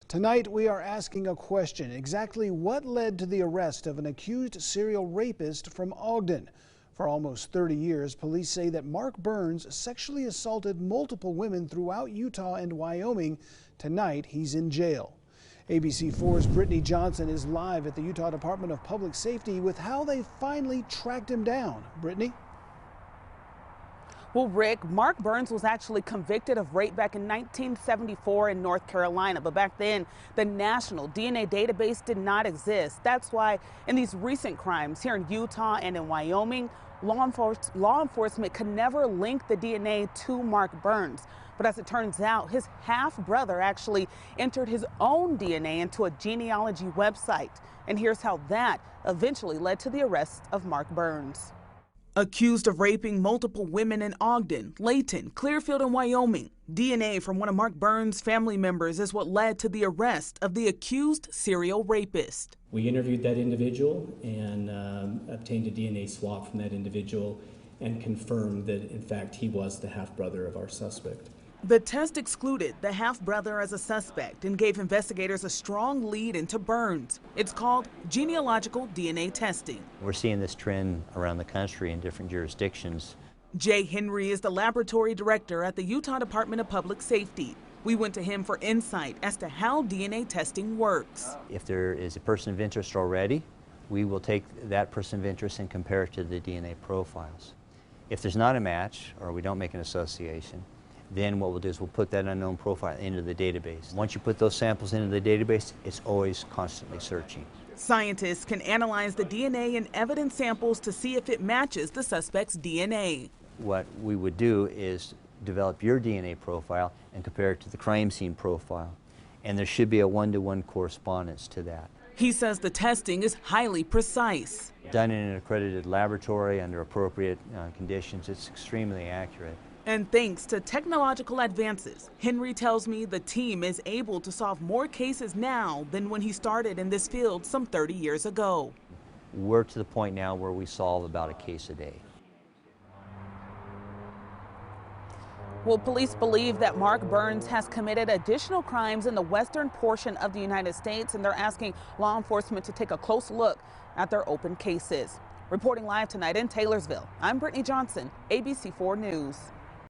Tonight, we are asking a question. Exactly what led to the arrest of an accused serial rapist from Ogden? For almost 30 years, police say that Mark Burns sexually assaulted multiple women throughout Utah and Wyoming. Tonight, he's in jail. ABC4's Brittany Johnson is live at the Utah Department of Public Safety with how they finally tracked him down. Brittany? Well, Rick, Mark Burns was actually convicted of rape back in 1974 in North Carolina. But back then, the national DNA database did not exist. That's why in these recent crimes here in Utah and in Wyoming, law enforcement could never link the DNA to Mark Burns. But as it turns out, his half-brother actually entered his own DNA into a genealogy website. And here's how that eventually led to the arrest of Mark Burns. Accused of raping multiple women in Ogden, Layton, Clearfield, and Wyoming, DNA from one of Mark Burns' family members is what led to the arrest of the accused serial rapist. We interviewed that individual and obtained a DNA swab from that individual and confirmed that, in fact, he was the half-brother of our suspect. The test excluded the half-brother as a suspect and gave investigators a strong lead into Burns. It's called genealogical DNA testing. We're seeing this trend around the country in different jurisdictions. Jay Henry is the laboratory director at the Utah Department of Public Safety. We went to him for insight as to how DNA testing works. If there is a person of interest already, we will take that person of interest and compare it to the DNA profiles. If there's not a match or we don't make an association, then what we'll do is we'll put that unknown profile into the database. Once you put those samples into the database, it's always constantly searching. Scientists can analyze the DNA and evidence samples to see if it matches the suspect's DNA. What we would do is develop your DNA profile and compare it to the crime scene profile. And there should be a one-to-one correspondence to that. He says the testing is highly precise. Done in an accredited laboratory under appropriate conditions, it's extremely accurate. And thanks to technological advances, Henry tells me the team is able to solve more cases now than when he started in this field some 30 years ago. We're to the point now where we solve about a case a day. Well, police believe that Mark Burns has committed additional crimes in the western portion of the United States, and they're asking law enforcement to take a close look at their open cases. Reporting live tonight in Taylorsville, I'm Brittany Johnson, ABC4 News.